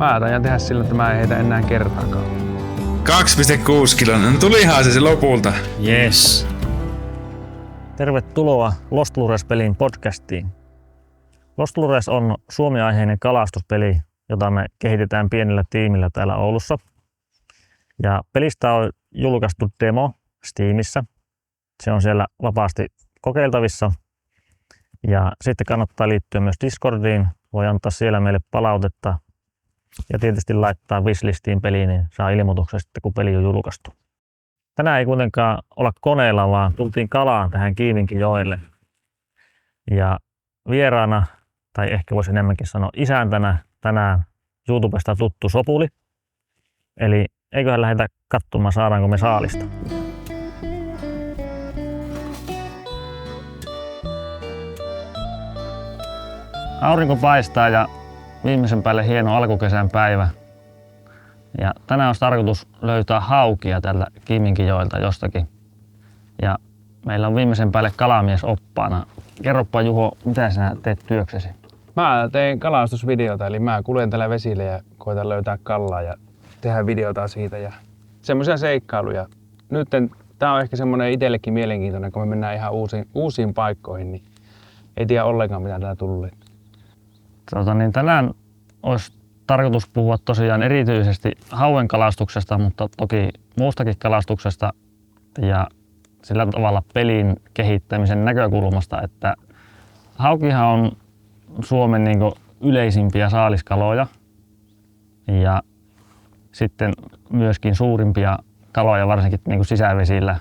Mä taidan tehdä sillä, että mä en heitä enää kertaakaan. 2,6 kiloa. No tulihan se lopulta. Yes. Tervetuloa Lost Lures-pelin podcastiin. Lost Lures on Suomi-aiheinen kalastuspeli, jota me kehitetään pienellä tiimillä täällä Oulussa. Ja pelistä on julkaistu demo Steamissa. Se on siellä vapaasti kokeiltavissa. Ja sitten kannattaa liittyä myös Discordiin. Voi antaa siellä meille palautetta. Ja tietysti laittaa wishlistiin peliin, niin saa ilmoituksen sitten, kun peli on julkaistu. Tänään ei kuitenkaan olla koneella, vaan tultiin kalaan tähän Kiiminkijoelle. Ja vieraana, tai ehkä voisi enemmänkin sanoa isäntänä, tänään YouTubesta tuttu Sopuli. Eli eiköhän lähdetä katsomaan, saadaanko me saalista. Aurinko paistaa ja viimeisen päälle hieno alkukesän päivä. Ja tänään olisi tarkoitus löytää haukia tällä Kiiminkijoelta jostakin. Ja meillä on viimeisen päälle kalamies oppaana. Kerropa Juho, mitä sinä teet työksesi? Mä teen kalastusvideota, eli mä kuljen tällä vesillä ja koitan löytää kallaa ja tehdä videota siitä ja semmoisia seikkailuja. Nyt tää on ehkä semmonen itsellekin mielenkiintoinen, kun me mennään ihan uusiin paikkoihin, niin ei tiedä ollenkaan mitä tää tulee. Tänään olisi tarkoitus puhua tosiaan erityisesti hauen kalastuksesta, mutta toki muustakin kalastuksesta ja sillä tavalla pelin kehittämisen näkökulmasta, että haukihan on Suomen yleisimpiä saaliskaloja ja sitten myöskin suurimpia kaloja varsinkin sisävesillä,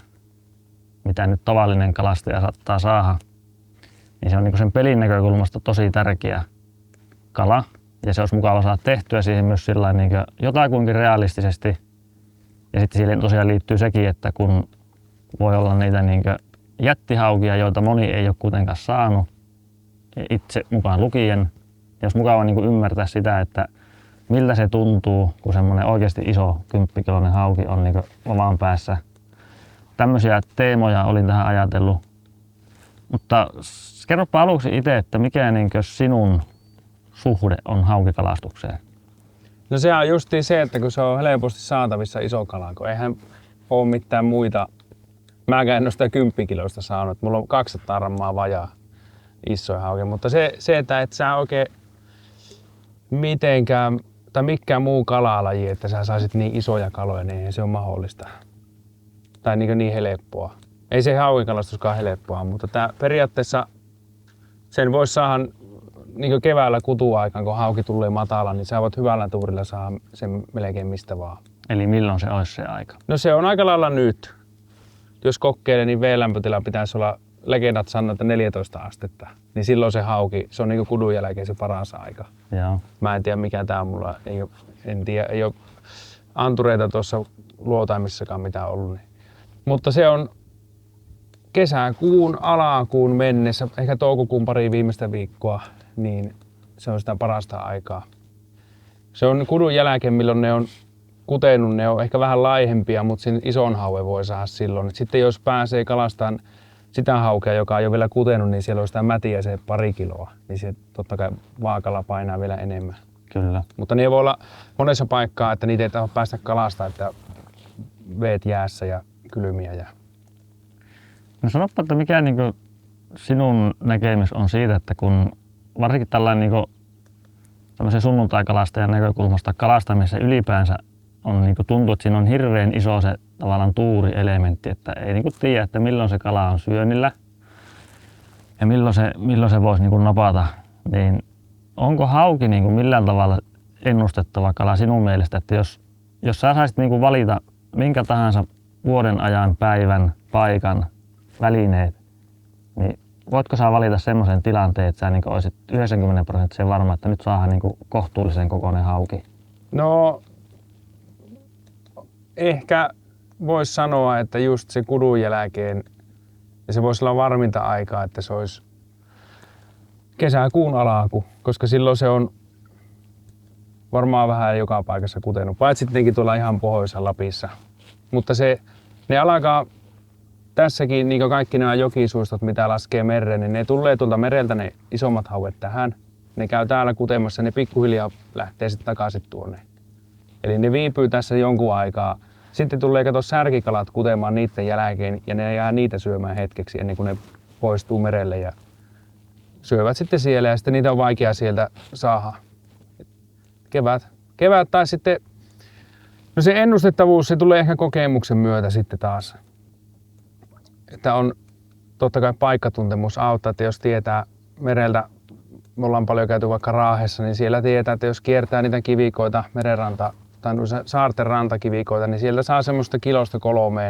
mitä nyt tavallinen kalastaja saattaa saada. Niin se on sen pelin näkökulmasta tosi tärkeä kala ja se olisi mukava saada tehtyä siihen myös jotakuinkin realistisesti. Ja sitten siihen tosiaan liittyy sekin, että kun voi olla niitä jättihaukia, joita moni ei ole kuitenkaan saanut, itse mukaan lukien. Ja olisi mukava ymmärtää sitä, että miltä se tuntuu, kun semmoinen oikeasti iso 10-kiloinen hauki on oman päässä. Tämmöisiä teemoja olin tähän ajatellut. Mutta kerropa aluksi itse, että mikä sinun suhde on haukikalastukseen? No se on justiin se, että kun se on helposti saatavissa iso kala, kun eihän ole mitään muita. Mäkään en ole sitä 10 kiloista saanut, mulla on 200 grammaa vajaa isoja haukia, mutta se että et sä oikein mitenkään tai mikään muu kalalaji, että sä saisit niin isoja kaloja, niin eihän se ole mahdollista. Tai niin helppoa. Ei se haukikalastuskaan helppoa, mutta tää periaatteessa sen voisi saada keväällä kutuaikaan, kun hauki tulee matala, niin sä voit hyvällä tuurilla saada sen melkein mistä vaan. Eli milloin se olisi se aika? No se on aika lailla nyt. Jos kokeilee, niin veden-lämpötila pitäisi olla, legendat sanoo, että 14 astetta. Niin silloin se hauki, se on kudun jälkeen se paras aika. Joo. Mä en tiedä mikä tää on mulla, ei ole antureita tuossa luotaimissakaan mitä ollut. Niin. Mutta se on kesäkuun alakuun mennessä, ehkä toukokuun pari viimeistä viikkoa, niin se on sitä parasta aikaa. Se on kudun jälkeen, milloin ne on kutenut, ne on ehkä vähän laihempia, mutta sen ison hauen voi saada silloin. Sitten jos pääsee kalastamaan sitä haukea, joka ei ole vielä kutenut, niin siellä on sitä mätiä se 2 kiloa. Niin se totta kai vaakalla painaa vielä enemmän. Kyllä. Mutta ne voi olla monessa paikkaa, että niitä ei tahdo päästä kalasta, että veet jäässä ja kylmiä. No sanoppa, että mikä sinun näkemys on siitä, että kun varsinkin tällainen tämmöisen sunnuntaikalastajan näkökulmasta kalastamisessa ylipäänsä on tuntuu, että siinä on hirveän iso se tavallaan tuurielementti, että ei tiedä, että milloin se kala on syönnillä ja milloin se voisi napata. Niin onko hauki millään tavalla ennustettava kala sinun mielestä, että jos sä saisit valita minkä tahansa vuoden ajan, päivän, paikan, välineet, niin voitko sä valita semmoisen tilanteen, että sä olisit 90% varma, että nyt saadaan kohtuullisen kokoinen hauki? No ehkä voisi sanoa, että just se kudun jälkeen, ja se voisi olla varminta aikaa, että se olisi kesäkuun alaku, koska silloin se on varmaan vähän joka paikassa kutenut, paitsi sittenkin tuolla ihan pohjoisessa Lapissa. Mutta ne alkaa tässäkin, niin kuin kaikki nämä jokisuistot, mitä laskee mereen, niin ne tulee tuolta mereltä ne isommat hauet tähän. Ne käy täällä kutemassa, ne pikkuhiljaa lähtee sitten takaisin tuonne. Eli ne viipyy tässä jonkun aikaa. Sitten tulee kato särkikalat kutemaan niiden jälkeen ja ne jää niitä syömään hetkeksi ennen kuin ne poistuu merelle ja syövät sitten siellä ja sitten niitä on vaikea sieltä saada. Kevät tai sitten, no se ennustettavuus se tulee ehkä kokemuksen myötä sitten taas. Että on totta kai paikkatuntemus auttaa, että jos tietää mereltä, me ollaan paljon käyty vaikka Raahessa, niin siellä tietää, että jos kiertää niitä kivikoita, merenranta tai saarten rantakivikoita, niin sieltä saa semmoista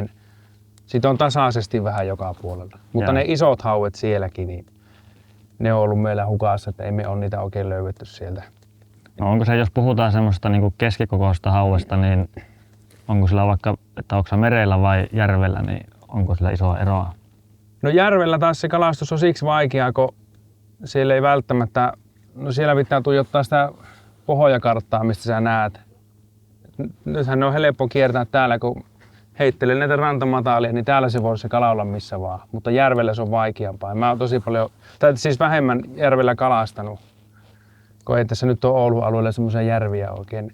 1-3. Siitä on tasaisesti vähän joka puolella. Mutta ne isot hauet sielläkin, niin ne on ollut meillä hukassa, että ei me ole niitä oikein löydetty sieltä. No onko se, jos puhutaan semmoista niin keskikokoista hauesta, niin onko sillä vaikka, että onko se merellä vai järvellä, niin onko sillä isoa eroa? No järvellä taas se kalastus on siksi vaikeaa, kun siellä ei välttämättä, no siellä pitää tuijottaa sitä pohjakarttaa, mistä sä näet. Nythän on helppo kiertää täällä, kun heittelee näitä rantamataalia, niin täällä se voi se kala olla missä vaan. Mutta järvellä se on vaikeampaa. Mä oon tosi paljon, tai siis vähemmän järvellä kalastanut, kun ei tässä nyt ole Oulun alueella semmoisia järviä oikein.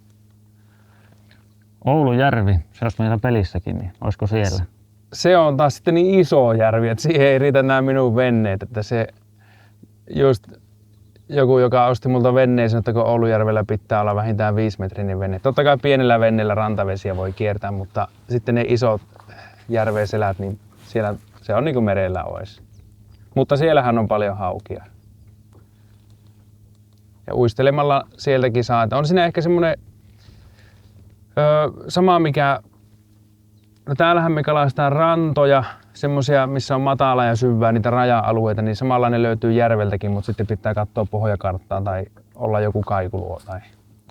Oulujärvi, se olisi meillä pelissäkin, niin olisiko siellä? Se on taas sitten niin iso järvi, että siihen ei riitä nämä minun venneet, että se just joku, joka osti multa veneen, sanoi, että kun Oulujärvellä pitää olla vähintään 5-metrinen vene. Totta kai pienellä veneellä rantavesiä voi kiertää, mutta sitten ne isot järveselät, niin siellä se on niin kuin merellä olisi. Mutta siellähän on paljon haukia. Ja uistelemalla sieltäkin saa, että on siinä ehkä semmoinen sama mikä, no täällähän me kalastaan rantoja, semmoisia, missä on matala ja syvää, niitä raja-alueita, niin samalla ne löytyy järveltäkin, mutta sitten pitää katsoa pohjakarttaa tai olla joku kaikuluo. Tai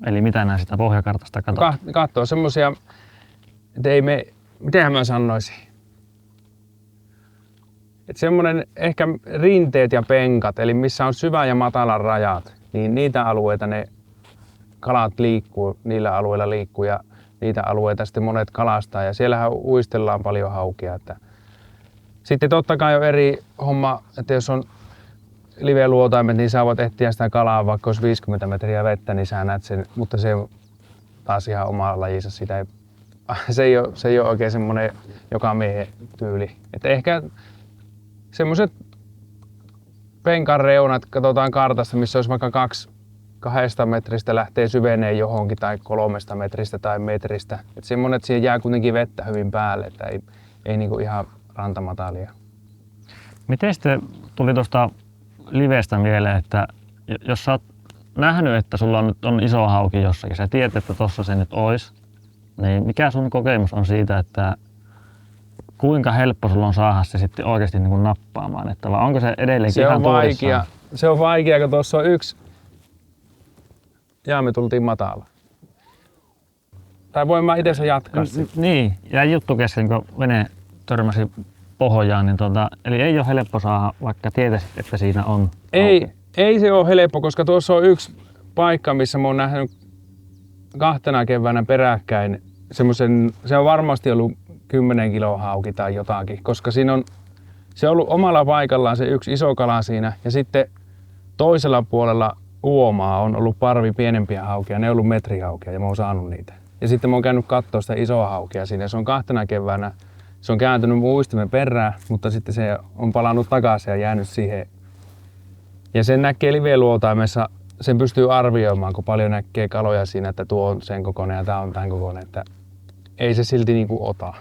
Eli mitä nää sitä pohjakartasta katsoo? Katsoa semmoisia, että ei me, mitenhän mä sanoisin, että semmoinen ehkä rinteet ja penkat, eli missä on syvä ja matala rajat, niin niitä alueita ne kalat liikkuu, niillä alueilla liikkuu ja niitä alueita sitten monet kalastaa ja siellähän uistellaan paljon haukia. Että sitten totta kai on eri homma, että jos on live-luotaimet, niin sä voit etsiä sitä kalaa, vaikka olisi 50 metriä vettä, niin sä näet sen, mutta se on taas ihan oma lajinsa. Sitä ei, se ei ole oikein semmoinen joka miehen tyyli. Että ehkä semmoiset penkan reunat, katsotaan kartasta, missä olisi vaikka 2 metristä lähtee syveneen johonkin tai 3 metristä tai metristä. Että semmoinen, että siihen jää kuitenkin vettä hyvin päälle, että ei niinku ihan rantamatalia. Miten sitten tuli tuosta livestä mieleen, että jos sä oot nähnyt, että sulla on iso hauki jossakin, sä tiedät, että tossa se nyt ois, niin mikä sun kokemus on siitä, että kuinka helppo sulla on saada se sitten oikeasti niin kuin nappaamaan, että vai onko se edelleenkin ihan tuurissaan? Se on vaikea, kun tuossa on yksi, ja me tultiin matala. Tai voin mä itse jatkaa sitten. Niin, jäi juttu kesken, kun vene törmäsi pohjaan, niin eli ei ole helppo saada, vaikka tietäisit, että siinä on. Ei se ole helppo, koska tuossa on yksi paikka, missä mä oon nähnyt 2 keväänä peräkkäin semmoisen, se on varmasti ollut 10 kiloa hauki tai jotakin, koska siinä on, se on ollut omalla paikallaan se yksi iso kala siinä ja sitten toisella puolella uomaa on ollut parvi pienempiä haukia, ne on ollut metrihaukia ja mä oon saanut niitä. Ja sitten mä oon käynyt katsoa sitä isoa haukia siinä, se on 2 keväänä, se on kääntynyt mun uistimen perään, mutta sitten se on palannut takaisin ja jäänyt siihen. Ja sen näkee live-luotaimessa, sen pystyy arvioimaan, kun paljon näkee kaloja siinä, että tuo on sen kokoinen ja tää on tämän kokoinen, että ei se silti niinku ota.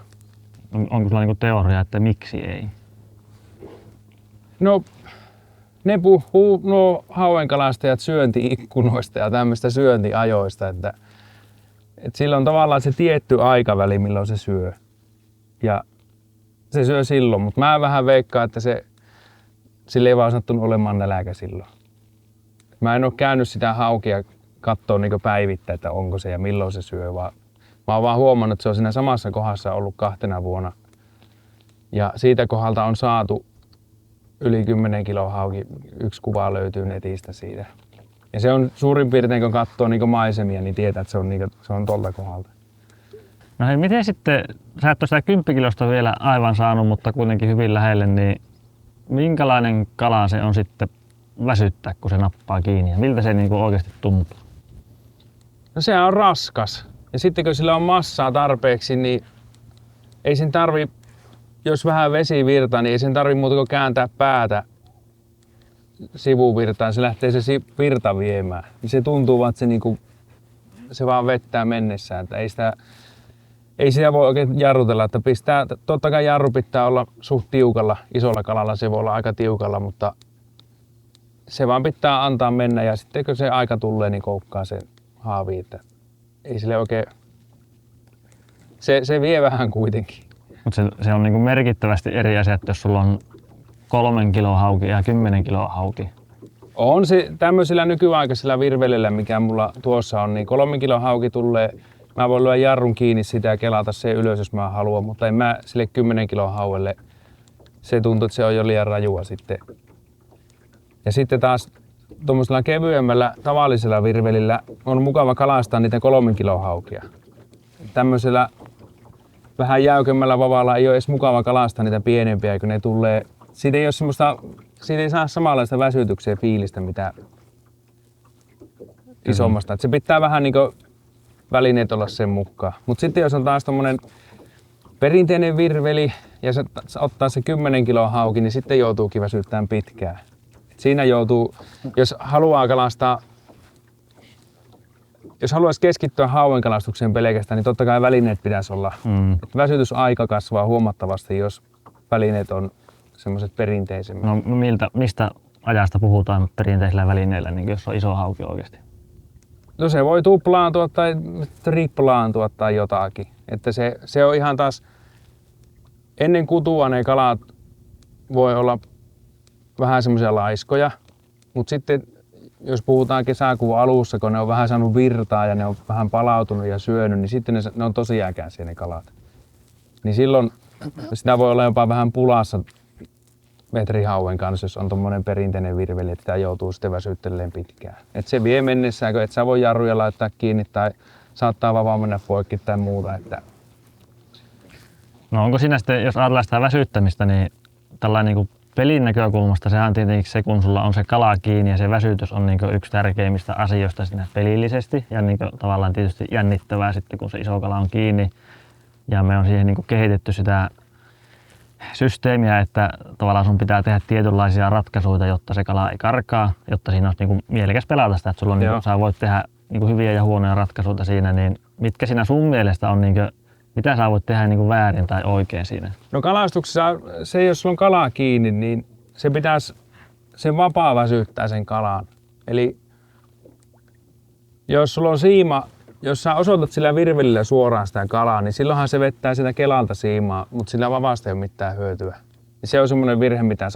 Onko sulla niinku teoria, että miksi ei? No, ne puhuu hauenkalastajat syönti-ikkunoista ja tämmöistä syöntiajoista, että sillä on tavallaan se tietty aikaväli, milloin se syö. Ja se syö silloin, mutta mä vähän veikkaan, että sillä ei vaan sattunut olemaan nälkä silloin. Mä en oo käynyt sitä haukia katsoa niin päivittäin, että onko se ja milloin se syö, vaan mä oon vaan huomannut, että se on siinä samassa kohdassa ollut 2 vuonna. Ja siitä kohdalta on saatu yli 10 kiloa hauki. Yksi kuva löytyy netistä siitä. Ja se on suurin piirtein, kun katsoo niin maisemia, niin tietää, että se on tolta kohdalta. No hei, miten sitten, sä et ole sitä 10 kilosta vielä aivan saanut, mutta kuitenkin hyvin lähelle, niin minkälainen kala se on sitten väsyttää, kun se nappaa kiinni? Ja miltä se niin kuin oikeasti tuntuu? No sehän on raskas. Ja sitten kun sillä on massaa tarpeeksi, niin ei sen tarvi, jos vähän vesi virtaa, niin ei sen tarvi muuta kuin kääntää päätä sivuvirtaan. Se lähtee se virta viemään. Niin se tuntuu vaan, että se vaan vettää mennessään. Että ei sitä voi oikein jarrutella. Että totta kai jarru pitää olla suht tiukalla. Isolla kalalla se voi olla aika tiukalla, mutta se vaan pitää antaa mennä. Ja sitten kun se aika tulee, niin koukkaa se haavi. Että ei sille oikein... Se vie vähän kuitenkin. Mutta se on niinku merkittävästi eri asia, että jos sulla on 3 kilon hauki ja 10 kilon hauki. On se tämmöisillä nykyaikaisilla virvelillä, mikä mulla tuossa on, niin 3 kilon hauki tulee. Mä voin lyödä jarrun kiinni sitä ja kelata se ylös, jos mä haluan, mutta en mä sille 10 kilon hauelle. Se tuntuu, että se on jo liian rajua sitten. Ja sitten taas tuommoisella kevyemmällä tavallisella virvelillä on mukava kalastaa niitä 3 kilon haukia. Tämmöisellä vähän jäykemmällä vavalla ei ole edes mukava kalastaa niitä pienempiä, kun ne tulee. Siitä ei saa samanlaista väsytyksiä fiilistä mitä isommasta. Et se pitää vähän niinku välineet olla sen mukaan. Mut sitten jos on taas tommonen perinteinen virveli ja se ottaa se 10 kilon hauki, niin sitten joutuukin väsyttämään pitkään. Et siinä joutuu, jos haluaa kalastaa, jos haluaisi keskittyä hauen kalastukseen pelkästään, niin totta kai välineet pitäisi olla. Et väsytysaika kasvaa huomattavasti, jos välineet on semmoiset perinteisemmät. No mistä ajasta puhutaan perinteisillä välineillä, niin jos on iso hauki oikeasti? No se voi tuplaantua tai triplaantua tai jotakin. Että se on ihan taas, ennen kutua ne kalat voi olla vähän semmoisia laiskoja, mutta sitten jos puhutaan kesäkuun alussa, kun ne on vähän saanut virtaa ja ne on vähän palautunut ja syönyt, niin sitten ne on tosi äkäisiä ne kalat. Niin silloin sitä voi olla jopa vähän pulassa metrihauen kanssa, jos on tommonen perinteinen virveli, että sitä joutuu sitten väsyttelemään pitkään. Et se vie mennessään, kun et sä voi jarruja laittaa kiinni tai saattaa vaan mennä poikki tai muuta. Että... No onko siinä sitten, jos ajatellaan sitä väsyttämistä, niin tällainen niin pelin näkökulmasta sehän on tietenkin se, kun sulla on se kala kiinni ja se väsytys on niin yksi tärkeimmistä asioista siinä pelillisesti ja niin tavallaan tietysti jännittävää sitten, kun se iso kala on kiinni. Ja me on siihen niin kehitetty sitä systeemiä, että tavallaan sun pitää tehdä tietynlaisia ratkaisuja, jotta se kala ei karkaa, jotta siinä olisi niin mielekäs pelata sitä, että sulla on, niin sä voit tehdä niin hyviä ja huonoja ratkaisuja siinä, niin mitkä siinä sun mielestä on, niin kuin, mitä sä voit tehdä niin väärin tai oikein siinä? No kalastuksessa se, jos sulla on kalaa kiinni, niin se pitäisi sen vapaa väsyttää sen kalan. Eli jos sulla on siima, jos sä osoitat sillä virvelillä suoraan sitä kalaa, niin silloinhan se vettää sitä kelalta siimaa, mutta sillä vapaasta ei ole mitään hyötyä. Ja se on semmoinen virhe, mitä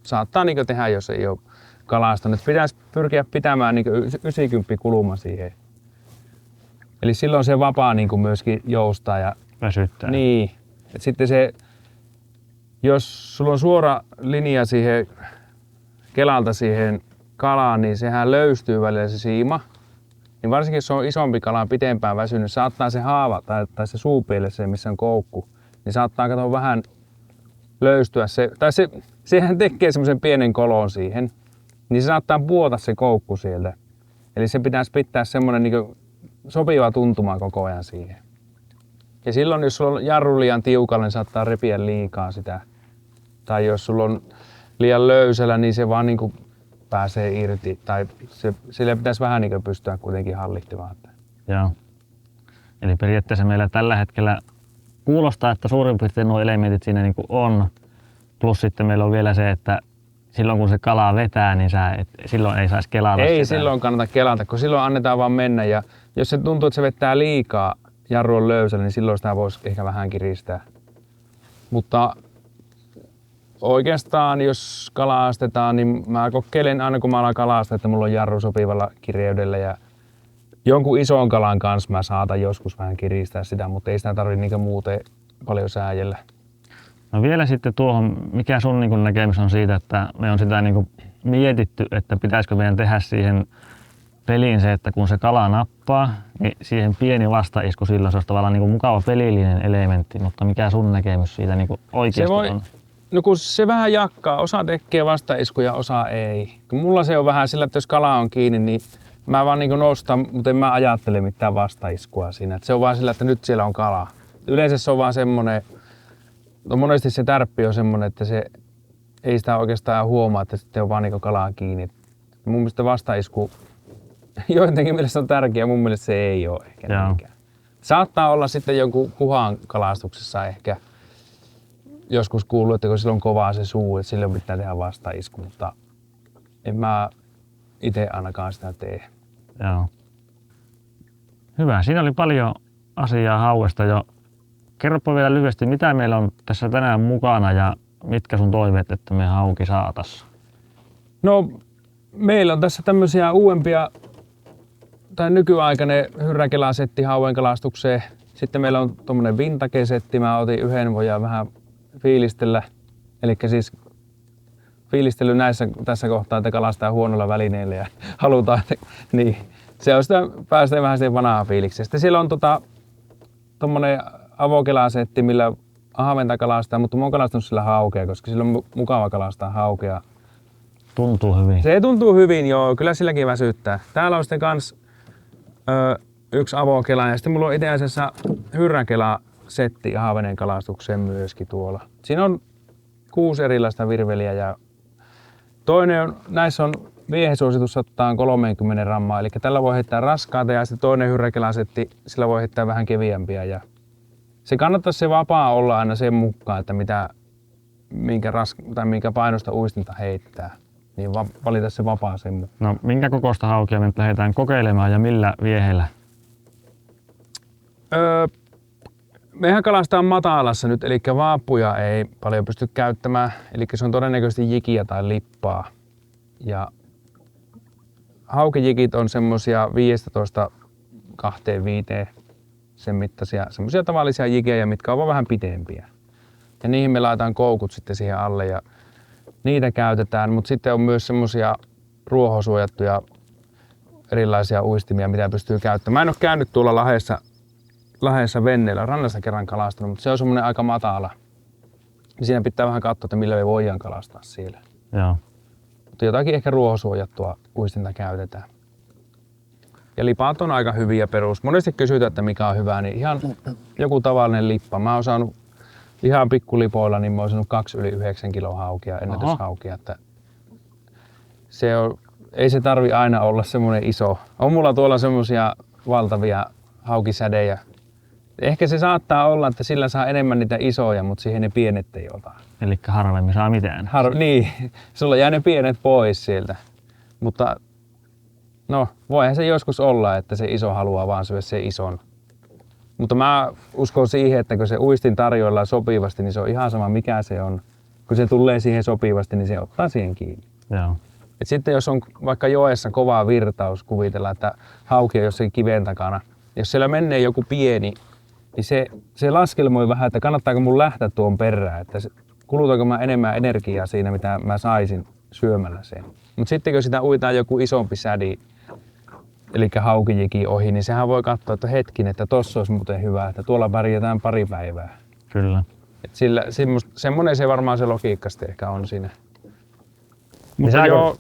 saattaa niin tehdä, jos ei ole kalastanut. Pitäisi pyrkiä pitämään niin 90 kuluma siihen. Eli silloin se vapaa niin myöskin joustaa ja väsyttää. Niin. Et sitten se, jos sulla on suora linja siihen kelalta siihen kalaan, niin sehän löystyy välillä se siima. Niin varsinkin jos on isompi kala pitempään väsynyt, saattaa se haava tai se suupiele, se missä on koukku, niin saattaa katsoa vähän löystyä se, tai sehän tekee semmoisen pienen kolon siihen, niin se saattaa puota se koukku sieltä. Eli se pitäisi pitää semmoinen niin sopiva tuntuma koko ajan siihen. Ja silloin jos sulla on jarru liian tiukalla, niin saattaa repiä liikaa sitä. Tai jos sulla on liian löysällä, niin se vaan niin kuin pääsee irti. Tai sille pitäisi vähän niin kuin pystyä kuitenkin hallitsemaan. Joo. Eli periaatteessa meillä tällä hetkellä kuulostaa, että suurin piirtein nuo elementit siinä niin kuin on. Plus sitten meillä on vielä se, että silloin kun se kala vetää, niin silloin ei saisi kelata Ei sitä. silloin kannata kelata, kun silloin annetaan vaan mennä. Ja jos se tuntuu, että se vettää liikaa, jarru on löysällä, niin silloin sitä voisi ehkä vähän kiristää. Mutta oikeastaan jos kalastetaan, niin mä kokeilen aina kun mä alan kalastaa, että mulla on jarru sopivalla kireydellä. Ja jonkun ison kalan kanssa mä saatan joskus vähän kiristää sitä, mutta ei sitä tarvitse niinkään muuten paljon sääjellä. No vielä sitten tuohon, mikä sun niin näkemys on siitä, että me on sitä niin mietitty, että pitäisikö meidän tehdä siihen peliin se, että kun se kala nappaa, niin siihen pieni vastaisku silloin se olisi tavallaan niin mukava pelillinen elementti, mutta mikä sun näkemys siitä niin oikeasti on? No kun se vähän jakkaa, osa tekee vastaiskuja, osa ei. Kun mulla se on vähän sillä, että jos kala on kiinni, niin mä vaan niin nostan, mutta en mä ajattele mitään vastaiskua siinä. Et se on vaan sillä, että nyt siellä on kala. Yleensä se on vaan semmonen, no monesti se tärppi on semmonen, että se ei sitä oikeastaan huomaa, että sitten on vaan niin kalaa kiinni. Mun mielestä vastaisku joidenkin mielestä on tärkeä, mun mielestä se ei ole ehkä niinkään. Saattaa olla sitten jonkun kuhan kalastuksessa ehkä joskus kuullut, että kun sillä on kovaa se suu, että silloin pitää tehdä vastaisku, mutta en mä itse ainakaan sitä tee. Joo. Hyvä. Siinä oli paljon asiaa hauesta jo. Kerropa vielä lyhyesti, mitä meillä on tässä tänään mukana ja mitkä sun toiveet, että me hauki saatas? No, meillä on tässä tämmöisiä uudempia tai nykyaikainen hyrräkelä-setti hauen kalastukseen. Sitten meillä on tommonen vintage-setti. Mä otin yhden, voidaan vähän fiilistellä. Elikkä siis fiilistely tässä kohtaa, että kalastaa huonolla välineellä ja halutaan, että niin. Se on sitä, päästään vähän siihen vanhaan fiilikseen. Sitten siellä on tommonen avokelasetti, millä ahventa kalastaa, mutta mä oon kalastanut sillä haukea, koska sillä on mukava kalastaa haukea. Tuntuu hyvin. Se tuntuu hyvin, joo. Kyllä silläkin väsyttää. Täällä on sitten kans yksi avokela ja sitten mulla on itse asiassa hyrräkela-setti ahvenen kalastukseen myöskin tuolla. Siinä on 6 erilaista virveliä ja toinen on, näissä on viehesuositus ottaa 30 grammaa, eli tällä voi heittää raskaata ja sitten toinen hyrräkela-setti, sillä voi heittää vähän keviämpiä. Ja se kannattaisi se vapaa olla aina sen mukaan, että minkä painosta uistinta heittää. Niin valita se vapaa sen mukaan. No minkä kokoista haukia me nyt lähdetään kokeilemaan ja millä vieheillä? Mehän kalastaa matalassa nyt, eli vaappuja ei paljon pysty käyttämään. Eli se on todennäköisesti jikiä tai lippaa. Ja haukijikit on semmosia 15-25 sen mittaisia, semmosia tavallisia jikejä, mitkä ovat vähän pitempiä. Ja niihin me laitetaan koukut sitten siihen alle ja niitä käytetään, mutta sitten on myös semmosia ruohosuojattuja erilaisia uistimia, mitä pystyy käyttämään. Mä en ole käynyt tuolla Lahdessa venneillä, rannassa kerran kalastanut, mutta se on semmoinen aika matala. Siinä pitää vähän katsoa, että millä me voidaan kalastaa siellä. Joo. Mutta jotakin ehkä ruohosuojattua uistinta käytetään. Ja lipat on aika hyviä perus. Monesti kysytään, että mikä on hyvä, niin ihan joku tavallinen lippa. Mä oon saanut ihan pikkulipoilla, niin mä oon saanut 2 yli 9 kilon haukia, ennätyshaukia. Että se on, ei se tarvi aina olla semmoinen iso. On mulla tuolla semmosia valtavia haukisädejä. Ehkä se saattaa olla, että sillä saa enemmän niitä isoja, mutta siihen ne pienet ei ota. Eli harvemmin saa mitään. Niin, sulla jää ne pienet pois sieltä. Mutta no, voihan se joskus olla, että se iso haluaa vaan syödä sen ison. Mutta mä uskon siihen, että kun se uistin tarjoillaan sopivasti, niin se on ihan sama mikä se on. Kun se tulee siihen sopivasti, niin se ottaa siihen kiinni. Joo. Et sitten jos on vaikka joessa kova virtaus, kuvitellaan, että hauki on jossakin kiven takana. Jos siellä menee joku pieni, niin se laskelmoi vähän, että kannattaako mun lähteä tuon perään. Että kulutanko mä enemmän energiaa siinä, mitä mä saisin syömällä sen. Mutta sitten kun sitä uitaan joku isompi sädi, eli haukijiki ohi, niin sehän voi katsoa, että hetkinen, että tossa olisi muuten hyvä, että tuolla pärjätään pari päivää. Kyllä. Et sillä, semmoinen se varmaan se logiikka sitten ehkä on siinä. Niin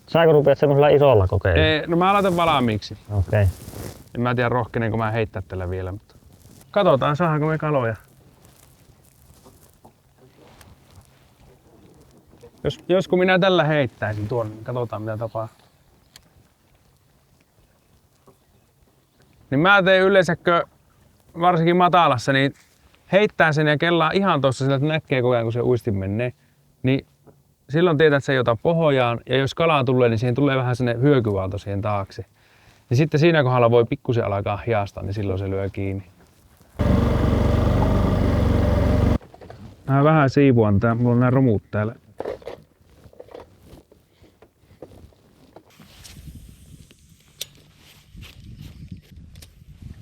saako rupeat semmoisella isolla kokeilemaan? No mä laitan valmiiksi. Okei. En mä tiedä rohkenenko mä heittää tällä vielä, mutta katsotaan saadaanko me kaloja. Jos kun minä tällä heittäisin tuonne, niin katsotaan mitä tapahtuu. Niin mä teen yleensäkö, varsinkin matalassa, niin heittää sen ja kellaa ihan tossa sillä, että näkee koko ajan kun se uistin menee. Niin silloin tietää, että se ei ota pohjaan ja jos kalaa tulee, niin siihen tulee vähän sellainen hyökyvalto siihen taakse. Ja sitten siinä kohdalla voi pikkusen alkaa hiastaa, niin silloin se lyö kiinni. Mä vähän siivuan tää, mulla on nää romut täällä.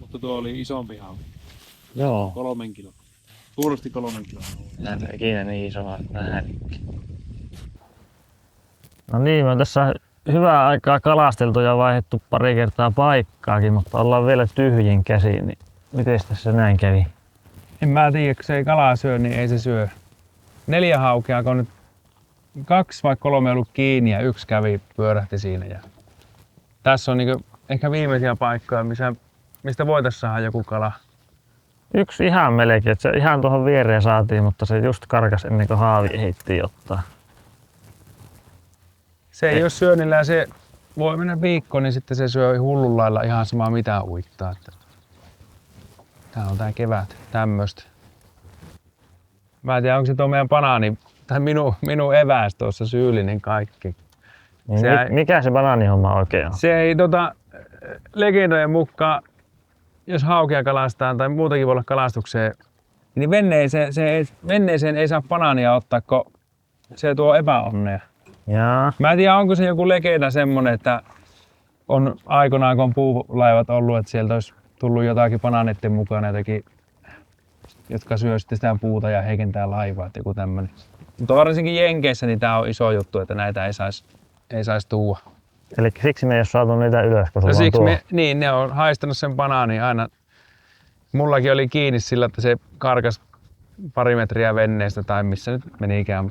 Mutta tuo oli isompi hauki. Joo. 3 kilon. Suuresti 3 kilon. En ikinä niin isoa nähnytkin. No niin, me on tässä hyvää aikaa kalasteltu ja vaihdettu pari kertaa paikkaakin, mutta ollaan vielä tyhjin käsiin. Niin miten tässä näin kävi? En mä tiedä, kun se ei kalaa syö, niin ei se syö. 4 haukea, kun on nyt 2 vai 3 ollut kiinni ja 1 kävi pyörähti siinä. Ja tässä on niinku ehkä viimeisiä paikkoja, mistä voitaisiin saada joku kala. Yksi ihan melkein, että se ihan tuohon viereen saatiin, mutta se just karkas ennen kuin haavi ehdittiin ottaa. Se ei ole syönnillä ja se voi mennä viikko, niin sitten se syö hullun lailla ihan samaa mitä uittaa. Tää on tää kevät, tämmöstä. Mä en tiedä, onko se tuo meidän banaani, tai minun eväs tuossa syyllinen kaikki. Niin Se mikä se banaanihomma oikein on? Se ei legendojen mukaan, jos haukia kalastaa tai muutakin voi olla kalastukseen, niin venneeseen ei saa banaania ottaa, kun se tuo epäonnea. Jaa. Mä en tiedä, onko se joku legenda semmonen, että on aikoinaan, kun on puulaivat ollut, että sieltä olisi tullut jotakin banaaneiden mukana, jotakin, jotka syö sitten sitä puuta ja heikentää laivaa, että joku tämmönen. Mutta varsinkin Jenkeissä niin tää on iso juttu, että näitä ei sais tuua. Eli siksi me ei ole saatu niitä ylös, kun No sulla on tuo. niin, ne on haistanut sen banaanin aina. Mullakin oli kiinni sillä, että se karkas pari metriä venneestä tai missä nyt menikään,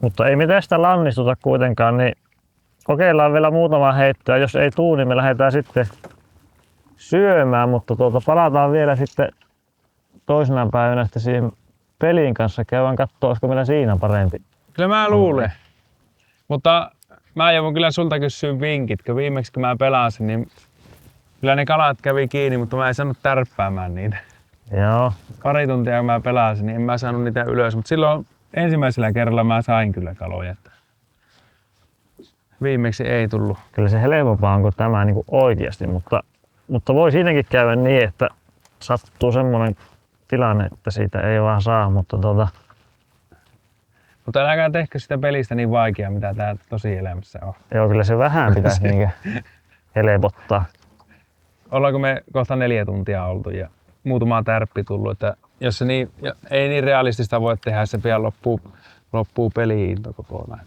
Mutta ei me tästä lannistuta kuitenkaan, niin kokeillaan vielä muutama heittoa. Jos ei tuu, niin me lähdetään sitten syömään, mutta palataan vielä sitten toisena päivänä sitten siihen pelin kanssa. Käydään katsoa, olisiko meillä siinä parempi. kyllä mä luulen. Mutta mä joudun kyllä sulta kysyä vinkit, kun viimeksi kun mä pelasin, niin kyllä ne kalat kävi kiinni, mutta mä en saanut tärppäämään niitä. Joo. Pari tuntia kun mä pelasin, niin en mä saanut niitä ylös, mutta silloin ensimmäisellä kerralla mä sain kyllä kaloja. Viimeksi ei tullut. Kyllä se helpompaa on kuin tämä niin kuin oikeasti, mutta voi siinäkin käydä niin, että sattuu semmoinen tilanne, että siitä ei vaan saa, mutta Mutta älkää tehkö sitä pelistä niin vaikeaa, mitä tää tosielämässä on. joo, kyllä se vähän pitäisi niin helpottaa. Ollaanko me kohta 4 tuntia oltu ja muutama tärppi tullut, että jos se ei niin realistista voi tehdä, se pian loppuu peli-into kokonaan.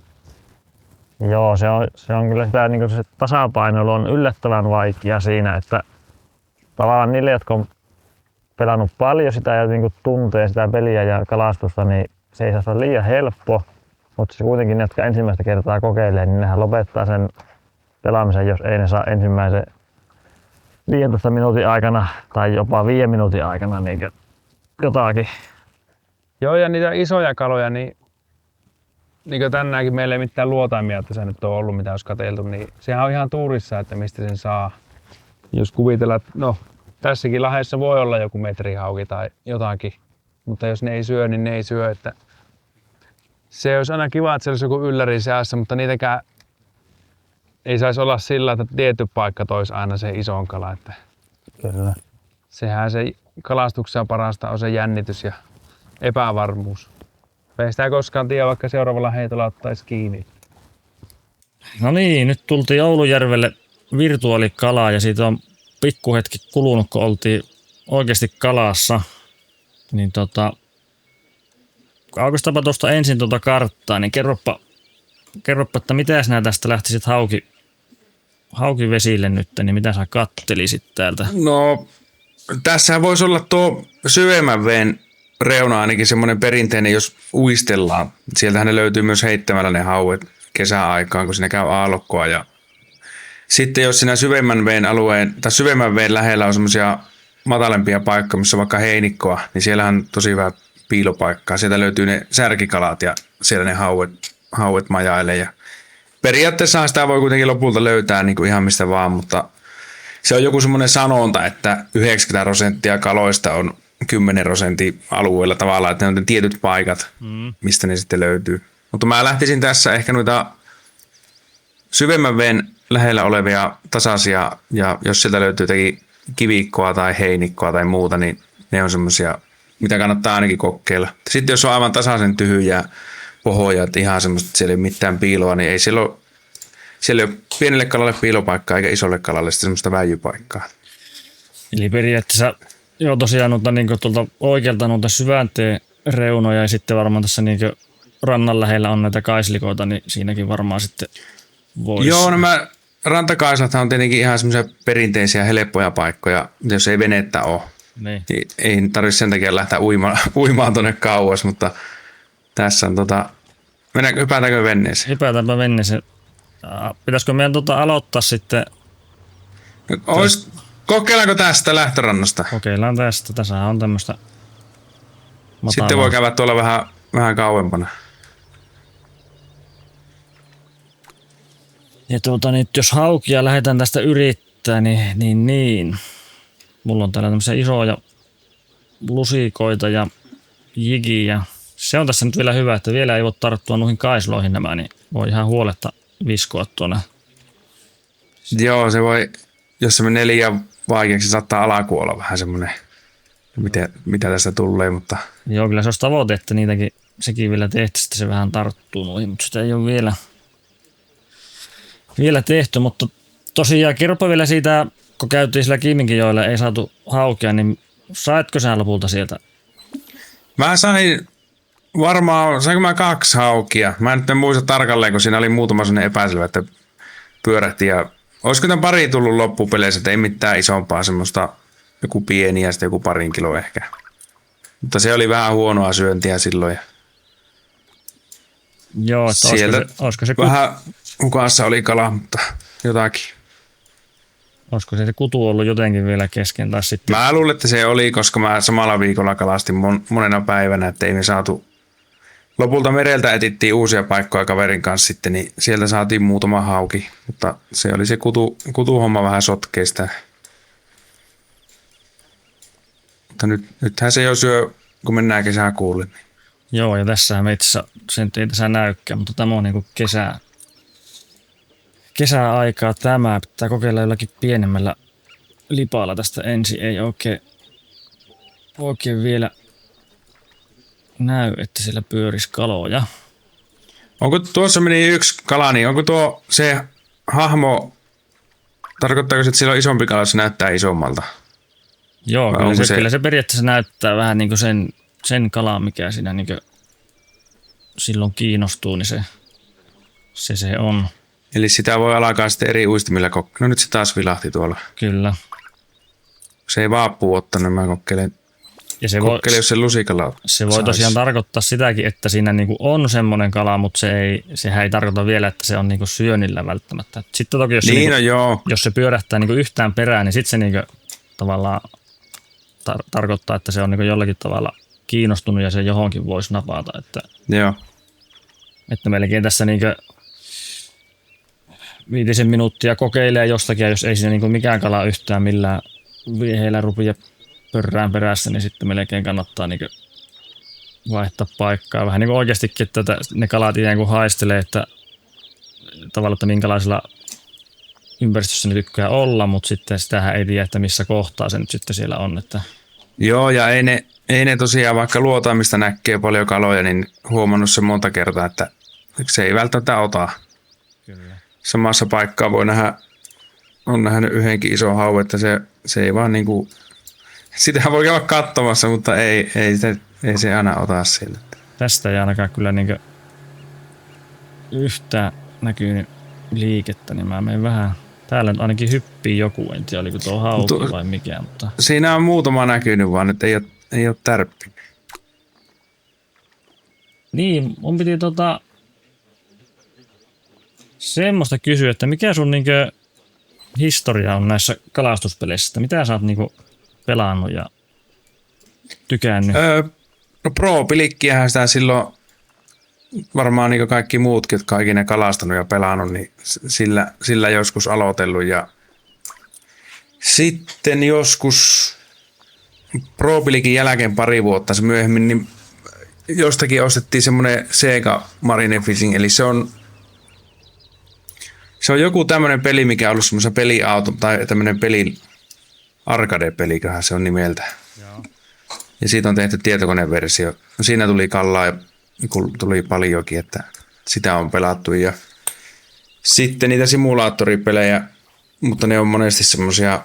Joo, se on kyllä sitä, niin se tasapainoilu on yllättävän vaikea siinä, että tavallaan niille, jotka on pelannut paljon sitä ja niin tuntee sitä peliä ja kalastusta, niin se ei saa olla liian helppo, mutta se kuitenkin ne, jotka ensimmäistä kertaa kokeilee, niin nehän lopettaa sen pelaamisen, jos ei ne saa ensimmäisen 15 minuutin aikana tai jopa 5 minuutin aikana niin jotakin. Joo, ja niitä isoja kaloja, niin kuin tänäänkin meillä ei mitään luotaimia tässä nyt ole ollut, mitä olisi katseltu, niin sehän on ihan tuurissa, että mistä sen saa. Jos kuvitellaan, että no, tässäkin lahdessa voi olla joku metrihauki tai jotakin, mutta jos ne ei syö, niin ne ei syö. Että se olisi aina kiva, että se olisi joku ylläri seassa, mutta niitäkään ei saisi olla sillä, että tietty paikka toisi aina se ison kala. Että Kyllä. sehän se kalastuksessa parasta on se jännitys ja epävarmuus. Ei sitä koskaan tiedä, vaikka seuraavalla heitolla ottaisi kiinni. No niin, nyt tultiin Oulujärvelle virtuaalikalaa ja siitä on pikkuhetki kulunut, kun oltiin oikeasti kalassa. Niin aukaistapa tuosta ensin karttaa, niin kerropa, että mitä sinä tästä lähtisit haukivesille nyt, niin mitä sä kattelisit täältä? No, tässä voisi olla tuo syvemmän veen reuna ainakin semmoinen perinteinen, jos uistellaan. Sieltähän ne löytyy myös heittämällä ne hauet kesäaikaan, kun siinä käy aallokkoa. Ja sitten jos siinä syvemmän veen lähellä on semmoisia matalempia paikkoja, missä on vaikka heinikkoa, niin siellähän on tosi hyvä piilopaikkaa. Sieltä löytyy ne särkikalat ja siellä ne hauet majailee. Ja periaatteessa sitä voi kuitenkin lopulta löytää niin kuin ihan mistä vaan, mutta se on joku semmoinen sanonta, että 90% kaloista on 10% alueella tavallaan, että ne on tietyt paikat, mistä ne sitten löytyy. Mutta mä lähtisin tässä ehkä noita syvemmän veen lähellä olevia tasaisia, ja jos sieltä löytyy jotakin kivikkoa tai heinikkoa tai muuta, niin ne on semmoisia, mitä kannattaa ainakin kokeilla. Sitten jos on aivan tasaisen tyhjää pohoja, että ihan semmoista, että siellä ei ole mitään piiloa, niin ei siellä ei ole pienelle kalalle piilopaikkaa eikä isolle kalalle sitten semmoista väijypaikkaa. Eli periaatteessa joo tosiaan niin tuolta oikealta noita syvänteen reunoja ja sitten varmaan tässä niin rannan lähellä on näitä kaislikoita, niin siinäkin varmaan sitten voisi. Joo, nämä rantakaislathan on tietenkin ihan semmoisia perinteisiä helppoja paikkoja, jos ei venettä ole. Niin. Niin ei tarvitse sen takia lähteä uimaan tuonne kauas, mutta Tässä on hypätäänkö veneeseen? Hypätäänpä veneeseen. Pitäisikö meidän aloittaa sitten? Kokeillaanko tästä lähtörannasta? Kokeillaan tästä. Tässä on tämmöistä matalaa. Sitten voi käydä tuolla vähän kauempana. Ja nyt jos haukia lähdetään tästä yrittää, niin. Mulla on täällä tämmöisiä isoja lusikoita ja jigiä. Se on tässä nyt vielä hyvä, että vielä ei voi tarttua noihin kaisloihin nämä, niin voi ihan huoletta viskoa tuonne. Joo, se voi, jos se menee liian vaikeaksi, saattaa alku olla vähän semmoinen, mitä tästä tulee, mutta... Joo, kyllä se olisi tavoite, että sekin vielä tehtäisiin, että se vähän tarttuu noihin, mutta sitä ei ole vielä tehty, mutta tosiaan kerropa vielä siitä, kun käytiin sillä Kiiminkinjoella, ei saatu haukea, niin saitko sä lopulta sieltä? Mä sain sainko mä 2 haukia? Mä en nyt muista tarkalleen, kun siinä oli muutama sellainen epäselvä, että pyörähti ja olisiko tämän pari tullut loppupeleissä, että ei mitään isompaa semmoista, joku pieni ja sitten joku 2 kiloa ehkä. Mutta se oli vähän huonoa syöntiä silloin. Joo, että olisiko se vähän hukassa oli kala, mutta jotakin. Olisiko se kutu ollut jotenkin vielä kesken tai sitten? Mä luulen, että se oli, koska mä samalla viikolla kalastin monena päivänä, että ei me saatu. Lopulta mereltä etittiin uusia paikkoja kaverin kanssa sitten, niin sieltä saatiin muutama hauki, mutta se oli se kutuhomma vähän sotkeista. Mutta nythän se jo syö, kun mennään kesäkuulle. Joo, ja tässähän me itse asiassa, se nyt ei tässä näykään, mutta tämä on niinku kesäaikaa tämä. Pitää kokeilla jollakin pienemmällä lipalla tästä ensin. Ei oikein vielä näy, että siellä pyörisi kaloja. Onko tuossa meni 1 kala, niin onko tuo se hahmo, tarkoittaako se, että siellä on isompi kala, se näyttää isommalta? Joo, kyllä se periaatteessa näyttää vähän niin kuin sen kalan, mikä siinä niin kuin silloin kiinnostuu, niin se on. Eli sitä voi alkaa sitten eri uistimilla kokeilla. No nyt se taas vilahti tuolla. Kyllä. Se ei vaappu ottanut, mä kokeilen. Ja se jos se lusikalla se voi tosiaan tarkoittaa sitäkin, että siinä niinku on semmoinen kala, mutta sehän ei tarkoita vielä, että se on niinku syönnillä välttämättä. Sitten toki, jos se pyörähtää niinku yhtään perään, niin sitten se niinku tavallaan tarkoittaa, että se on niinku jollakin tavalla kiinnostunut ja se johonkin voisi napata. Joo. Että melkein tässä niinku 5 minuuttia kokeilee jostakin, ja jos ei siinä niinku mikään kala yhtään millään vieheillä rupia pörrään perässä, niin sitten melkein kannattaa niinku vaihtaa paikkaa. Vähän niin kuin oikeastikin, että ne kalat ikään kuin haistelee, että tavallaan, että minkälaisella ympäristössä ne tykkää olla, mutta sitten sitähän ei tiedä, että missä kohtaa se nyt sitten siellä on. Että... Joo, ja ei ne tosiaan, vaikka luotaimista näkee paljon kaloja, niin huomannut se monta kertaa, että se ei välttämättä ota. Kyllä. Samassa paikkaa voi on nähnyt yhdenkin ison hauen, että se ei vaan niinku, sitä voi käydä katsomassa, mutta ei se aina ota sille. Tästä ei ainakaan kyllä niinku yhtään näkyy liikettä, niin mä menen vähän, täällä nyt ainakin hyppii joku, en tiedä oliko tuo hauki vai mikä, mutta... Siinä on muutama näkynyt vaan, että ei ole tärppi. Niin, mun piti semmoista kysyä, että mikä sun niinku historia on näissä kalastuspeleissä, että mitä sä oot niinku pelannut ja tykännyt? No pro-pilikkiähän sitä silloin varmaan niin kuin kaikki muutkin, jotka on ikinä kalastanut ja pelannut, niin sillä joskus aloitellut. Ja sitten joskus pro-pilikin jälkeen pari vuotta se myöhemmin, niin jostakin ostettiin semmoinen Sega Marine Fishing, eli se on joku tämmöinen peli, mikä on ollut semmoisen peliauto tai tämmöinen arcade-peliköhän se on nimeltä. Joo. Ja siitä on tehty tietokoneversio. No siinä tuli kallaa ja tuli paljonkin, että sitä on pelattu. Ja sitten niitä simulaattoripelejä, mutta ne on monesti semmoisia,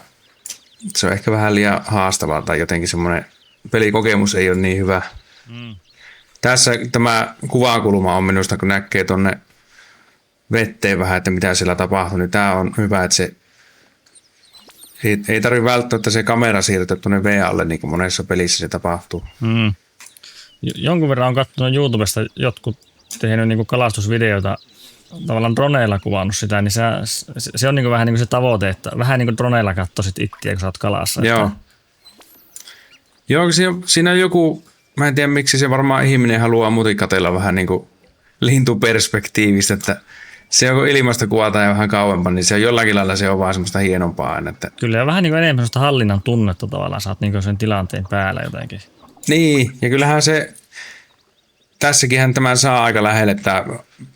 se on ehkä vähän liian haastavaa tai jotenkin semmoinen pelikokemus ei ole niin hyvä. Tässä tämä kuvakulma on minusta, kun näkee tonne vetteen vähän, että mitä siellä tapahtuu, niin tämä on hyvä, että se ei tarvitse välttämättä se kamera siirtyä tuonne V-alle, niin kuin monessa pelissä se tapahtuu. Jonkun verran on katsonut YouTubesta jotkut tehnyt niinku kalastusvideoita, tavallaan droneilla kuvannut sitä, niin se on niinku vähän niinku se tavoite, että vähän niinku droneilla katsoisit itseä, kun sä oot kalassa. Joo. Että... Joo, siinä on joku, mä en tiedä miksi se varmaan ihminen haluaa mutikatella vähän niin kuin lintuperspektiivistä, että se on kun ilmasta kuvataan ja vähän kauempana, niin se on jollakin lailla se on vaan semmoista hienompaa aina. Että... Kyllä ja vähän niin kuin enemmän semmoista hallinnan tunnetta tavallaan, sä oot niin sen tilanteen päällä jotenkin. Niin, ja kyllähän se, tässäkinhän tämä saa aika lähelle tämä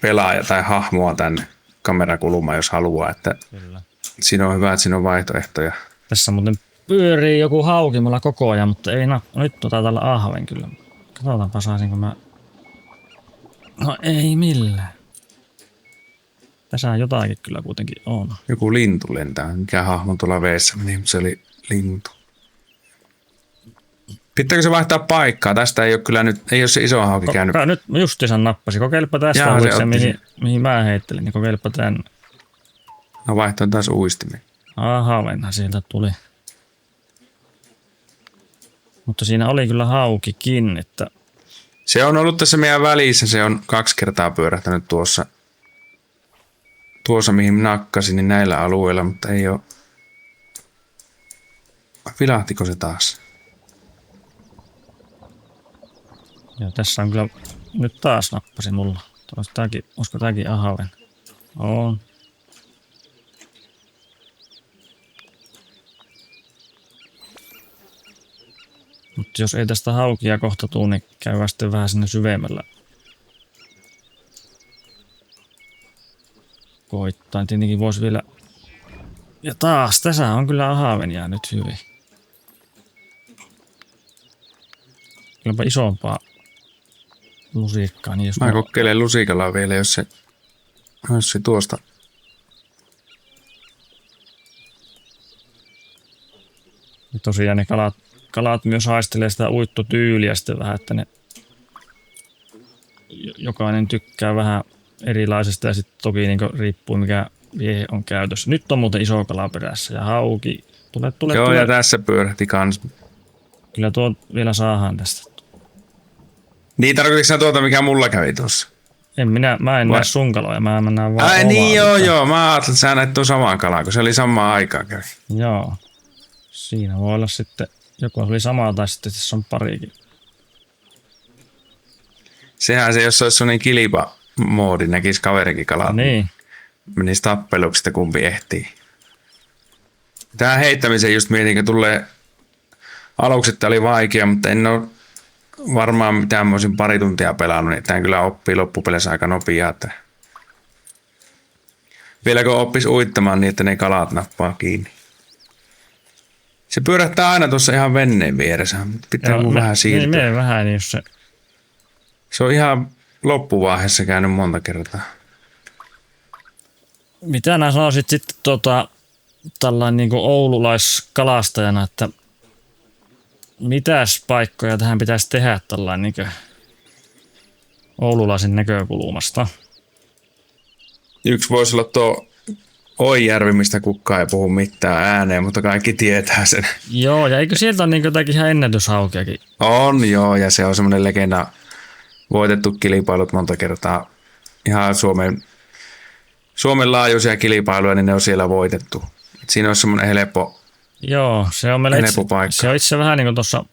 pelaaja tai hahmoa tänne kamerakulmaan, jos haluaa, että Kyllä. siinä on hyvä, että siinä on vaihtoehtoja. Tässä muuten pyörii joku hauki mulla koko ajan, mutta ei nyt taitaa olla ahven kyllä. Katsotaanpa saisinko mä... No ei millään. Tässä jotakin kyllä kuitenkin on. Joku lintu lentää, mikä hahmo tuolla veessä meni, mutta se oli lintu. Pitääkö se vaihtaa paikkaa? Tästä ei ole kyllä nyt, ei ole se iso hauki käynyt. Nyt justiinsa nappasi. Kokeilepa tästä Jaa, se se, otti mihin mä heittelin, niin kokeilepa tänne. No vaihtoin taas uistimia. Havenhan sieltä tuli. Mutta siinä oli kyllä haukikin, että... Se on ollut tässä meidän välissä, se on 2 kertaa pyörähtänyt tuossa mihin nakkasin, niin näillä alueilla, mutta ei ole. Vilahtiko se taas? Joo, tässä on kyllä... Nyt taas nappasi mulla. Olisiko tääkin ahaven? On. Mutta jos ei tästä haukia kohta tuu, niin käy sitten vähän sinne syvemmällä. Koittain tietenkin voisi vielä... Ja taas, tässä on kyllä ahaven jäänyt hyvin. Kylläpä isompaa lusikkaa. Niin jos Mä kokeilen lusikalla vielä, jos se tuosta. Ja tosiaan ne kalat myös haistelee sitä uittotyyliä sitten vähän, että ne jokainen tykkää vähän erilaisesta ja sitten toki niin riippuu mikä viehe on käytössä. Nyt on muuten iso kala perässä ja hauki. Tule. Ja tässä pyörähti kans. Kyllä tuo vielä saadaan tästä. Niin tarkoitiko sinä tuota, mikä mulla kävi tuossa? Mä en näe sun kaloja, mä näen vaan Ai omaa, niin joo, mä ajattelin, että sä näet tuon samaan kalaan, kun se oli samaan aikaan kävi. Joo. Siinä voi olla sitten, joko oli sama tai sitten tässä on parikin. Sehän se, jos se olisi sellainen kilpa-moodi, näkisi kaverikin kalat. Niin. Menisi tappeluksi, että kumpi ehtii. Tähän heittämiseen just mietin, kun tulee aluksi, että oli vaikea, mutta en ole varmaan mitään, mä olisin pari tuntia pelannut, niin tämän kyllä oppii loppupeleissä aika nopeaa. Että vielä kun oppisi uittamaan niin, että ne kalat nappaa kiinni. Se pyörähtää aina tuossa ihan venneen vieressä. Pitää mun vähän siirtyä. Niin, vähän, niin jos se... Se on ihan loppuvaiheessa käynyt monta kertaa. Mitä nää sanoisit sitten tällainen niin kuin oululaiskalastajana, että mitäs paikkoja tähän pitäisi tehdä tällainen niin kuin oululaisen näkökulmasta? Yksi voisi olla tuo Oijärvi, mistä kukaan ei puhu mitään ääneen, mutta kaikki tietää sen. Joo, ja eikö sieltä ole niin jotakin ihan ennätyshaukeakin? On joo, ja se on semmoinen legenda. Voitettu kilpailut monta kertaa. Ihan Suomen laajuisia kilpailuja, niin ne on siellä voitettu. Et siinä on semmoinen helppo se on meillä paikka. se on itse vähän niin kuin tuossa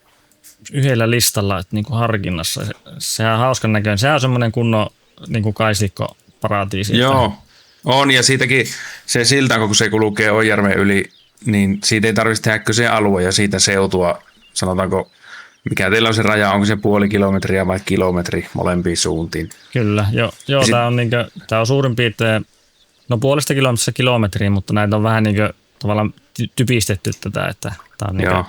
yhdellä listalla, että niin kuin harkinnassa. Sehän on hauskan näköinen. Sehän on semmoinen kunnon niin kuin kaisikko-paratiisi. Joo, on ja siitäkin se silta, kun se kulkee Oijärven yli, niin siitä ei tarvitse tehdä kyse alue ja siitä seutua, sanotaanko, mikä teillä on se raja, onko se puoli kilometriä vai kilometri molempiin suuntiin? Kyllä, joo tämä on suurin piirtein, no puolesta kilometristä kilometriin, mutta näitä on vähän niin kuin tavallaan typistetty tätä, että tämä on niin kuin,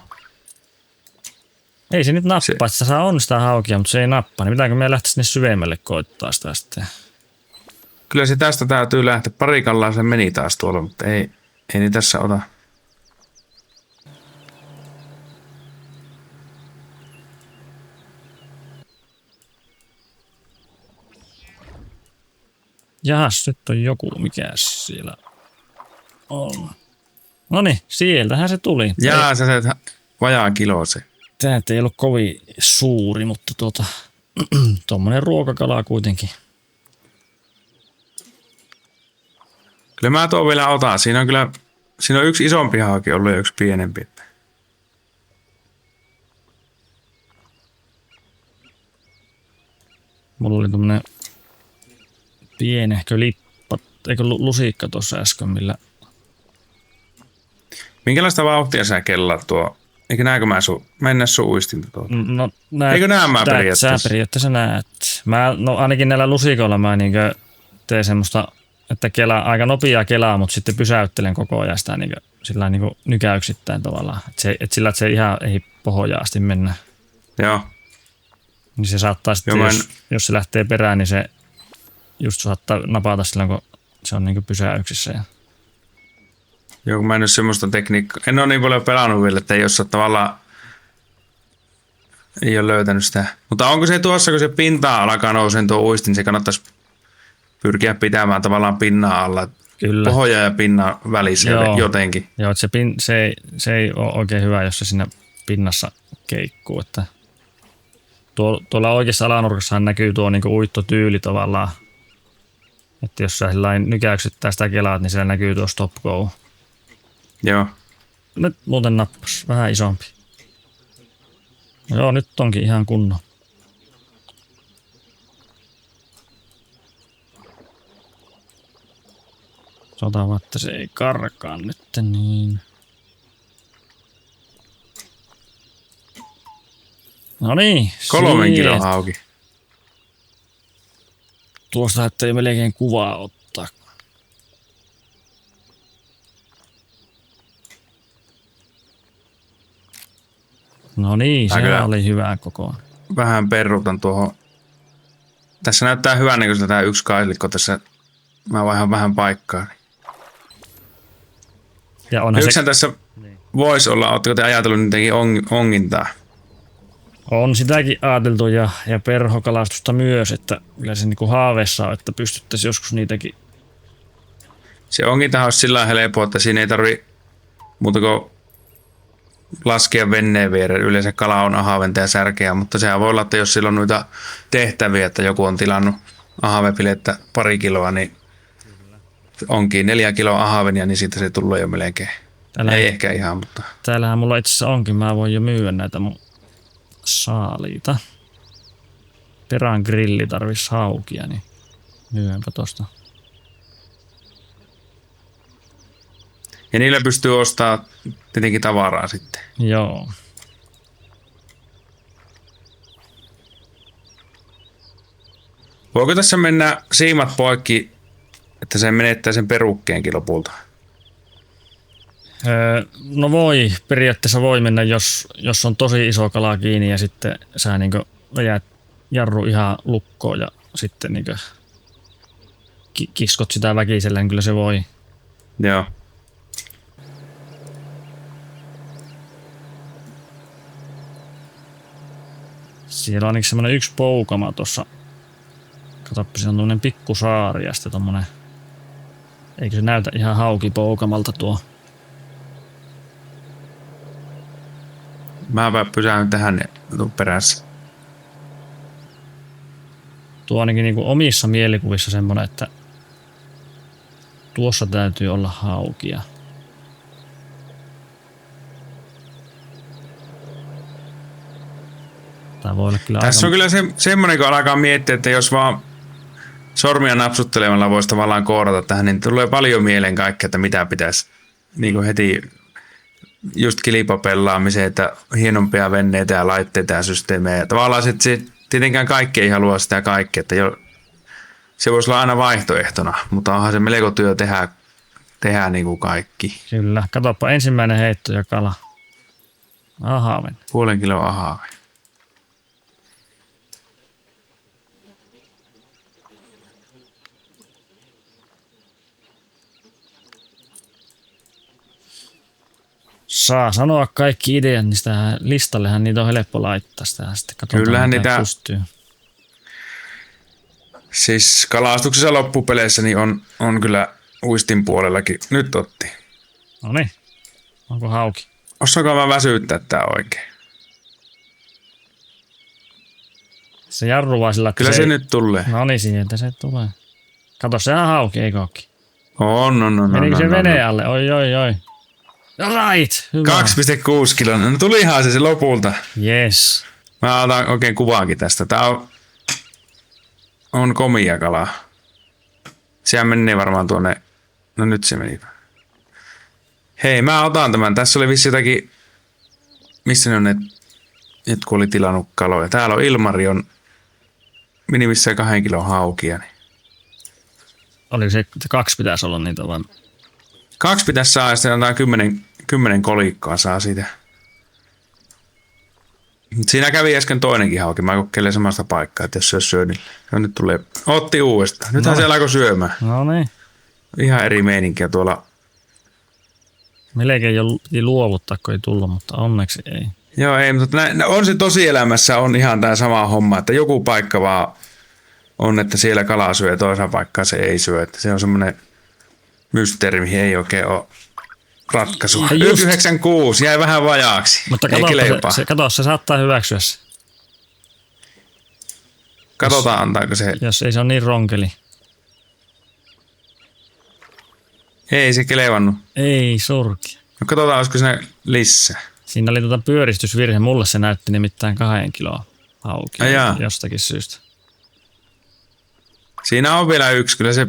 ei se nyt nappaa, että saa onnistaa haukia, mutta se ei nappaa, niin pitääkö me lähteä sinne syvemmälle koittaa sitä sitten? Kyllä se tästä täytyy lähteä, parikallaan se meni taas tuolla, mutta ei niin tässä ota. Jahas, nyt on joku, mikä siellä on. Noniin, sieltähän se tuli. Jaa, se vajaa kilo se. Tämä ei ollut kovin suuri, mutta tuommoinen ruokakala kuitenkin. Kyllä mä tuon vielä otan. Siinä on yksi isompi hauki ollut ja yksi pienempi. Mulla oli tuommoinen pienehkö lippa, eikö lusikka tuossa äsken, millä... Minkälaista vauhtia sä kellaat tuo? Eikö näekö mennä sun uistinta tuolta? No, näet, Eikö näe mä periaatteessa? Sä periaatteessa näet. No ainakin näillä lusikoilla mä niinkö teen semmoista, että aika nopeaa kelaa, mutta sitten pysäyttelen koko ajan sitä niinkö, sillä niinkö nykäyksittäin tavallaan. Et sillä, että se ihan ei pohjaan asti mennä. Joo. Niin se saattaa sitten, jos se lähtee perään, niin se just saattaa napata silloin, kun se on niinkö pysäyksissä. Joo, kun mä en ole semmoista tekniikkaa. En ole niin paljon pelannut vielä, että ei ole tavallaan... Ei ole löytänyt sitä. Mutta onko se tuossa, kun se pinta alkaa nousemaan tuo uistin, se kannattaisi pyrkiä pitämään tavallaan pinnan alla. Kyllä. Pohja ja pinnan välissä jotenkin. Joo, että se ei ole oikein hyvä, jos se siinä pinnassa keikkuu. Että tuolla oikeassa alanurkassahan näkyy tuo niinku uittotyyli tavallaan. Että jos sä nykäyksyttää sitä kelaat, niin siellä näkyy tuo stop go. Joo. Nyt muuten nappas, vähän isompi. Joo, nyt onkin ihan kunnon. Sanotaan, että se ei karkaa nyt niin. No niin. 3 kilon hauki. Tuosta ettei melkein kuvaa ottaa. No niin, se oli hyvä koko. Vähän perruutan tuohon. Tässä näyttää hyvän näköiseltä tämä yksi kailikko tässä. Mä vaihan vähän paikkaa. Ja onhan se... tässä voisi olla, ootteko te ajatellut niitäkin ongintaa? On sitäkin ajateltu ja perhokalastusta myös, että kyllä se niinku haaveessa on, että pystyttäisiin joskus niitäkin. Se ongintahan olisi sillä helppoa, että siinä ei tarvi muuta kuin laskea veneen viereen. Yleensä kala on ahaventa ja särkeä, mutta sehän voi olla, että jos sillä on noita tehtäviä, että joku on tilannut ahavepilettä 2 kiloa, niin onkin 4 kiloa ahavenia, niin siitä se tulee jo melkein. Ei ehkä ihan, mutta... Täällähän mulla itse asiassa onkin, mä voin jo myydä näitä mun saaliita. Perään grilli tarvis haukia, niin myydänpä tosta. Ja niillä pystyy ostamaan tietenkin tavaraa sitten. Joo. Voiko tässä mennä siimat poikki, että se menettää sen perukkeenkin lopulta? No voi, periaatteessa voi mennä, jos on tosi iso kala kiinni ja sitten sä niinkö jäät jarru ihan lukkoon ja sitten niinkö kiskot sitä väkisellä, niin kyllä se voi. Joo. Siellä on ainakin semmoinen yksi poukama tuossa. Katsoppa, siinä on tommonen pikku saari ja sitten tommonen, eikö se näytä ihan haukipoukamalta tuo? Mä pysään tähän perässä. Tuo ainakin niinku omissa mielikuvissa semmonen, että tuossa täytyy olla haukia. Tää voi olla kyllä tässä on kyllä semmoinen, kun alkaa miettiä, että jos vaan sormia napsuttelemalla voisi tavallaan koodata tähän, niin tulee paljon mieleen kaikkea, että mitä pitäisi niin kuin heti just kilipapelaamiseen, että hienompia venneitä ja laitteita ja systeemejä. Tavallaan se tietenkään kaikki ei halua sitä kaikkea, että se voisi olla aina vaihtoehtona, mutta onhan se melko työ tehdä niin kuin kaikki. Kyllä, katsoppa ensimmäinen heitto ja kala. Ahaven. 0,5 kiloa ahaven. Saa sanoa kaikki ideat, niin sitä listallehan niitä on helppo laittaa sitä. Sitten katsotaan, kyllähän mitä niitä pystyy. Siis kalastuksessa loppupeleissä niin on kyllä uistin puolellakin. Nyt otti. No niin, onko hauki? Osaanko mä väsyttää tää oikein? Se jarru vaan sillä, että Kyllä se nyt tulee. No niin, sieltä se tulee. Kato, sehän hauki, eikö ookin? On. Menikö se veneen alle? Oi. Right, hyvä. 2,6 kiloa. No tulihan se lopulta. Yes. Mä otan oikein kuvaakin tästä. Tää on komia kalaa. Sehän menee varmaan tuonne. No nyt se meni. Hei, mä otan tämän. Tässä oli vissi jotakin. Missä ne on ne, jotkut oli tilannut kaloja. Täällä on Ilmari on minimissään 2 kilon haukia. Niin. Oliko se 2 pitäisi olla niitä vaan? 2 pitäisi saada ja sitten antaa 10 kolikkoa saa siitä. Siinä kävi äsken toinenkin hauki. Mä kokeilen samasta paikkaa, että jos se olisi syönyt. No nyt tulee. Otti uudestaan. Nythän se alkoi syömään. No niin. Ihan eri meininkiä tuolla. Melkein jo luovuttaa, kun ei tullut, mutta onneksi ei. Joo, ei, mutta on se tosielämässä on ihan tämä sama homma, että joku paikka vaan on, että siellä kala syö ja toisaan paikkaan se ei syö. Että se on semmoinen mysteeri, mihin ei oikein ole ratkaisua. 1,96 jäi vähän vajaaksi. Mutta kato, se saattaa hyväksyä se. Katsotaan, antaako se. Jos ei se ole niin ronkeli. Ei se kelevannut. Ei surki. No katsotaan, olisiko se lisää. Siinä oli pyöristysvirhe. Mulle se näytti nimittäin 2 kiloa haukia jostakin syystä. Siinä on vielä yksi. Kyllä se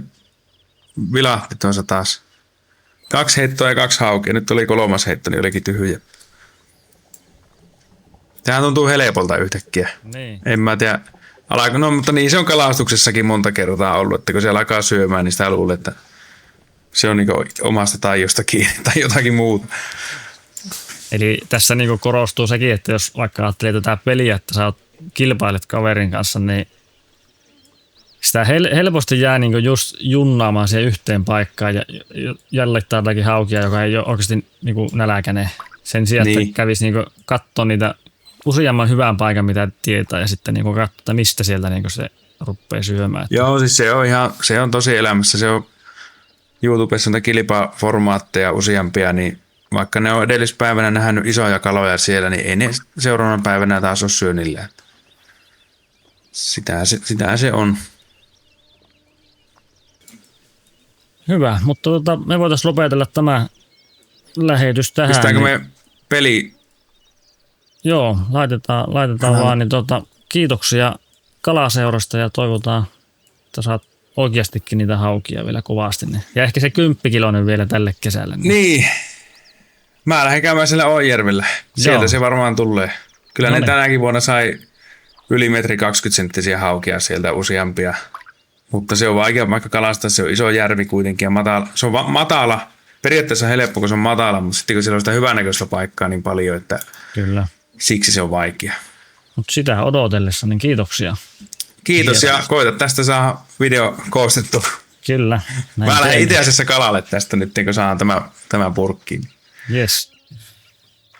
vilahti tuossa taas. 2 heittoa ja 2 haukia. Nyt oli 3. heitto, niin olikin tyhjä. Tämähän tuntuu helpolta yhtäkkiä. Niin. En mä tiedä. No, mutta niin se on kalastuksessakin monta kertaa ollut, että kun se alkaa syömään, niin sitä luulee, että se on niinku omasta taidosta kiinni tai jotakin muuta. Eli tässä niinku korostuu sekin, että jos vaikka ajattelee tätä peliä, että sä kilpailet kaverin kanssa, niin sitä helposti jää niinku just junnaamaan siihen yhteen paikkaan ja jäljittää jotakin haukia, joka ei ole oikeasti niinku nälkäinen. Sen sijaan, niin. Että kävisi niinku katsoa niitä useamman hyvän paikan, mitä tietää, ja sitten niinku katsoa, mistä sieltä niinku se rupeaa syömään. Joo, siis se on tosi elämässä. Se on YouTubessa on kilpaformaatteja useampia, niin vaikka ne on edellispäivänä nähnyt isoja kaloja siellä, niin ei ne seuraavana päivänä taas ole syönnillä. Sitä se on. Hyvä, mutta me voitaisiin lopetella tämä lähetys tähän. Pistääkö me peli? Joo, laitetaan vaan. Niin kiitoksia Kalaseurasta ja toivotaan, että saat oikeastikin niitä haukia vielä kovasti. Niin. Ja ehkä se 10 kiloinen vielä tälle kesälle. Niin. Mä lähden käymään siellä Oijärvellä. Sieltä se varmaan tulee. Kyllä ne tänäkin vuonna sai yli 1,20 senttisiä haukia sieltä useampia. Mutta se on vaikea vaikka kalastaa. Se on iso järvi kuitenkin ja matala. Se on matala. Periaatteessa helppo, kun se on matala, mutta sitten kun siellä on sitä hyvännäköistä paikkaa niin paljon, että kyllä. Siksi se on vaikea. Mutta sitä odotellessa, niin kiitoksia. Kiitos ja koita tästä saa video koostettua. Kyllä. Mä lähden itse asiassa kalalle tästä nyt, kun saan tämä purkkiin. Yes.